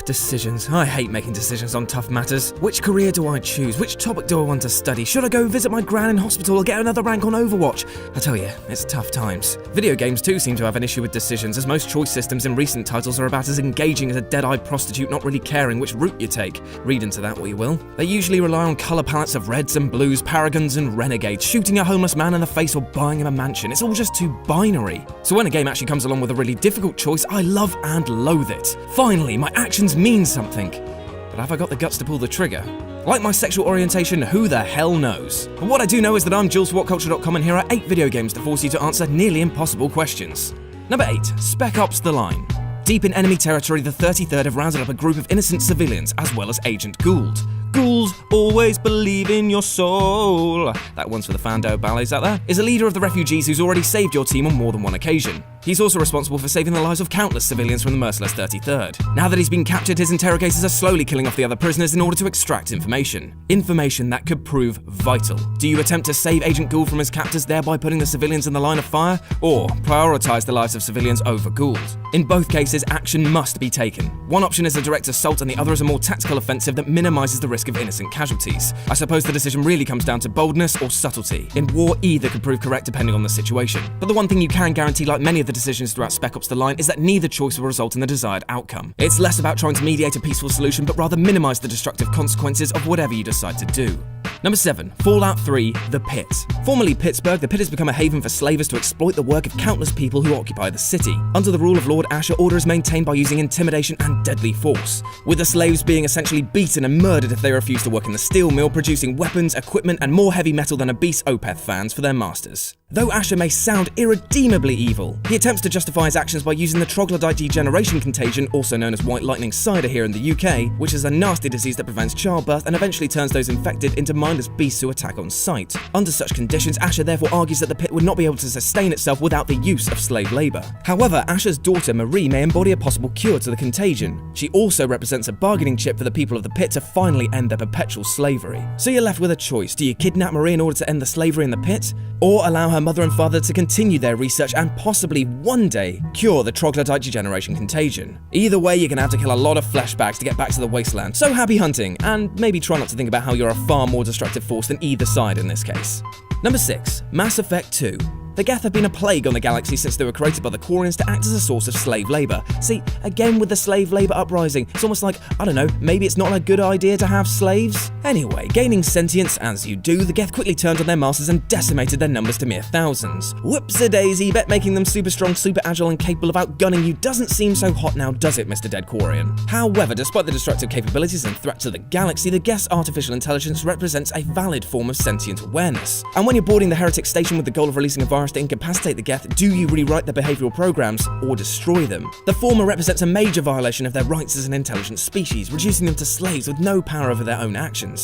Decisions. I hate making decisions on tough matters. Which career do I choose? Which topic do I want to study? Should I go visit my gran in hospital or get another rank on Overwatch? I tell you, it's tough times. Video games too seem to have an issue with decisions, as most choice systems in recent titles are about as engaging as a dead-eyed prostitute not really caring which route you take. Read into that what you will. They usually rely on colour palettes of reds and blues, paragons and renegades, shooting a homeless man in the face or buying him a mansion. It's all just too binary. So when a game actually comes along with a really difficult choice, I love and loathe it. Finally, my actions mean something. But have I got the guts to pull the trigger? Like my sexual orientation, who the hell knows? But what I do know is that I'm JulesWhatCulture.com, and here are 8 video games to force you to answer nearly impossible questions. Number 8. Spec Ops: The Line. Deep in enemy territory, the 33rd have rounded up a group of innocent civilians, as well as Agent Gould. Gould, always believe in your soul. That one's for the Fando ballets out there. Is a leader of the refugees who's already saved your team on more than one occasion. He's also responsible for saving the lives of countless civilians from the merciless 33rd. Now that he's been captured, his interrogators are slowly killing off the other prisoners in order to extract information. Information that could prove vital. Do you attempt to save Agent Gould from his captors, thereby putting the civilians in the line of fire? Or prioritize the lives of civilians over Gould? In both cases, action must be taken. One option is a direct assault and the other is a more tactical offensive that minimizes the risk of innocent casualties. I suppose the decision really comes down to boldness or subtlety. In war, either could prove correct depending on the situation. But the one thing you can guarantee, like many of the decisions throughout Spec Ops: The Line, is that neither choice will result in the desired outcome. It's less about trying to mediate a peaceful solution, but rather minimize the destructive consequences of whatever you decide to do. Number 7. Fallout 3: The Pit. Formerly Pittsburgh, the Pit has become a haven for slavers to exploit the work of countless people who occupy the city. Under the rule of Lord Asher, order is maintained by using intimidation and deadly force, with the slaves being essentially beaten and murdered if they refuse to work in the steel mill, producing weapons, equipment, and more heavy metal than obese Opeth fans for their masters. Though Asher may sound irredeemably evil, he attempts to justify his actions by using the troglodyte degeneration contagion, also known as white lightning cider here in the UK, which is a nasty disease that prevents childbirth and eventually turns those infected into mindless beasts who attack on sight. Under such conditions, Asher therefore argues that the Pit would not be able to sustain itself without the use of slave labour. However, Asher's daughter Marie may embody a possible cure to the contagion. She also represents a bargaining chip for the people of the Pit to finally end their perpetual slavery. So you're left with a choice. Do you kidnap Marie in order to end the slavery in the Pit? Or allow her mother and father to continue their research and possibly one day cure the troglodyte degeneration contagion? Either way, you're gonna have to kill a lot of flesh bags to get back to the wasteland, so happy hunting, and maybe try not to think about how you're a far more destructive force than either side in this case. Number 6. Mass Effect 2. The Geth have been a plague on the galaxy since they were created by the Quarians to act as a source of slave labour. See, again with the slave labour uprising, it's almost like, I don't know, maybe it's not a good idea to have slaves? Anyway, gaining sentience as you do, the Geth quickly turned on their masters and decimated their numbers to mere thousands. Whoops-a-daisy, bet making them super strong, super agile and capable of outgunning you doesn't seem so hot now, does it, Mr. Dead Quarian? However, despite the destructive capabilities and threat to the galaxy, the Geth's artificial intelligence represents a valid form of sentient awareness. And when you're boarding the Heretic Station with the goal of releasing a virus to incapacitate the Geth, do you rewrite their behavioural programs or destroy them? The former represents a major violation of their rights as an intelligent species, reducing them to slaves with no power over their own actions.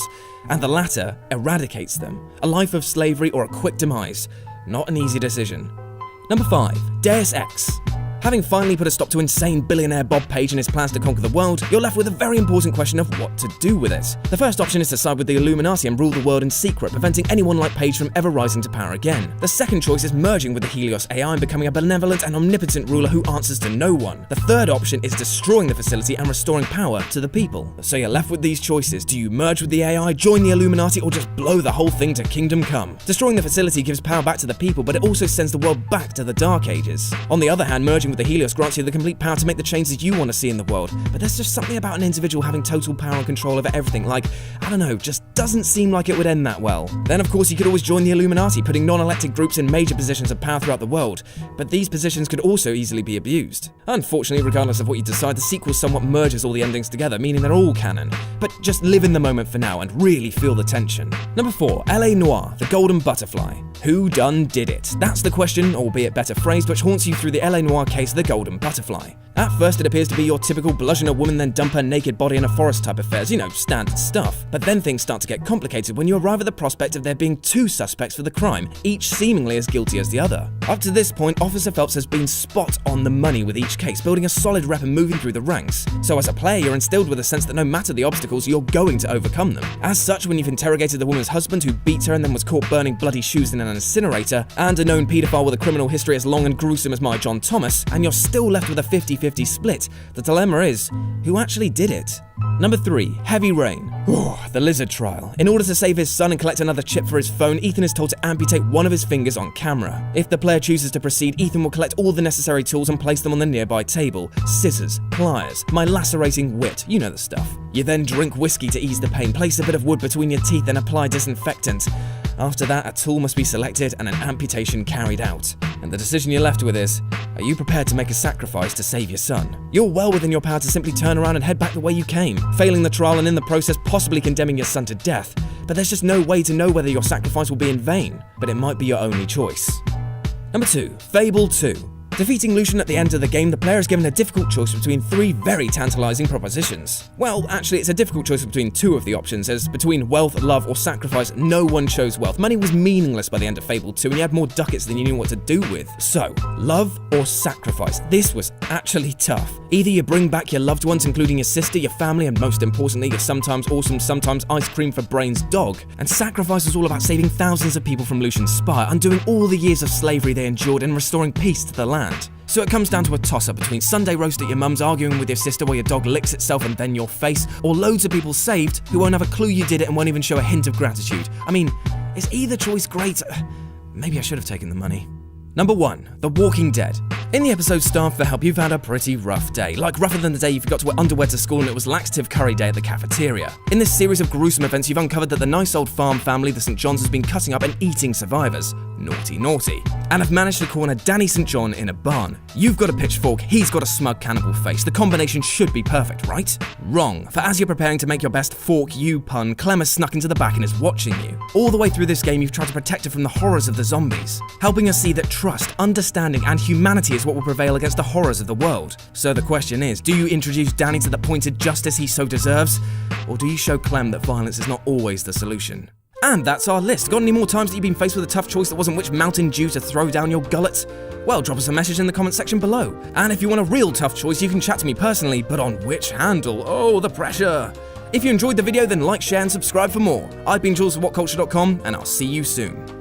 And the latter eradicates them. A life of slavery or a quick demise. Not an easy decision. Number 5. Deus Ex. Having finally put a stop to insane billionaire Bob Page and his plans to conquer the world, you're left with a very important question of what to do with it. The first option is to side with the Illuminati and rule the world in secret, preventing anyone like Page from ever rising to power again. The second choice is merging with the Helios AI and becoming a benevolent and omnipotent ruler who answers to no one. The third option is destroying the facility and restoring power to the people. So you're left with these choices. Do you merge with the AI, join the Illuminati, or just blow the whole thing to kingdom come? Destroying the facility gives power back to the people, but it also sends the world back to the Dark Ages. On the other hand, merging with the Helios grants you the complete power to make the changes you want to see in the world, but there's just something about an individual having total power and control over everything, like, I don't know, just doesn't seem like it would end that well. Then of course you could always join the Illuminati, putting non-elected groups in major positions of power throughout the world, but these positions could also easily be abused. Unfortunately, regardless of what you decide, the sequel somewhat merges all the endings together, meaning they're all canon, but just live in the moment for now and really feel the tension. Number 4. L.A. Noire, the Golden Butterfly. Who done did it? That's the question, albeit better phrased, which haunts you through the L.A. Noire case of the Golden Butterfly. At first it appears to be your typical bludgeon a woman then dump her naked body in a forest type affairs, you know, standard stuff. But then things start to get complicated when you arrive at the prospect of there being 2 suspects for the crime, each seemingly as guilty as the other. Up to this point, Officer Phelps has been spot on the money with each case, building a solid rep and moving through the ranks. So as a player, you're instilled with a sense that no matter the obstacles, you're going to overcome them. As such, when you've interrogated the woman's husband who beat her and then was caught burning bloody shoes in an incinerator, and a known paedophile with a criminal history as long and gruesome as my John Thomas, and you're still left with a 50-50 50-50 split. The dilemma is, who actually did it? Number 3. Heavy Rain. The Lizard Trial. In order to save his son and collect another chip for his phone, Ethan is told to amputate one of his fingers on camera. If the player chooses to proceed, Ethan will collect all the necessary tools and place them on the nearby table. Scissors, pliers, my lacerating wit, you know the stuff. You then drink whiskey to ease the pain, place a bit of wood between your teeth and apply disinfectant. After that, a tool must be selected and an amputation carried out. And the decision you're left with is, are you prepared to make a sacrifice to save your son? You're well within your power to simply turn around and head back the way you came, failing the trial and in the process possibly condemning your son to death. But there's just no way to know whether your sacrifice will be in vain, but it might be your only choice. Number 2. Fable 2. Defeating Lucian at the end of the game, the player is given a difficult choice between 3 very tantalizing propositions. Well, actually, it's a difficult choice between 2 of the options, as between wealth, love, or sacrifice, no one chose wealth. Money was meaningless by the end of Fable 2, and you had more ducats than you knew what to do with. So, love or sacrifice? This was actually tough. Either you bring back your loved ones, including your sister, your family, and most importantly, your sometimes awesome, sometimes ice cream for brains dog. And sacrifice was all about saving thousands of people from Lucian's spire, undoing all the years of slavery they endured, and restoring peace to the land. So it comes down to a toss-up between Sunday roast at your mum's, arguing with your sister while your dog licks itself and then your face, or loads of people saved who won't have a clue you did it and won't even show a hint of gratitude. I mean, is either choice great? Maybe I should have taken the money. Number 1. The Walking Dead. In the episode Starved for Help, you've had a pretty rough day. Like rougher than the day you forgot to wear underwear to school and it was laxative curry day at the cafeteria. In this series of gruesome events, you've uncovered that the nice old farm family, the St. Johns, has been cutting up and eating survivors. Naughty, naughty. And have managed to corner Danny St. John in a barn. You've got a pitchfork, he's got a smug cannibal face. The combination should be perfect, right? Wrong. For as you're preparing to make your best fork you pun, Clem has snuck into the back and is watching you. All the way through this game, you've tried to protect her from the horrors of the zombies, helping us see that trust, understanding, and humanity is what will prevail against the horrors of the world. So the question is, do you introduce Danny to the pointed justice he so deserves? Or do you show Clem that violence is not always the solution? And that's our list. Got any more times that you've been faced with a tough choice that wasn't which Mountain Dew to throw down your gullet? Well, drop us a message in the comment section below. And if you want a real tough choice, you can chat to me personally, but on which handle? Oh, the pressure. If you enjoyed the video, then like, share, and subscribe for more. I've been Jules for WhatCulture.com, and I'll see you soon.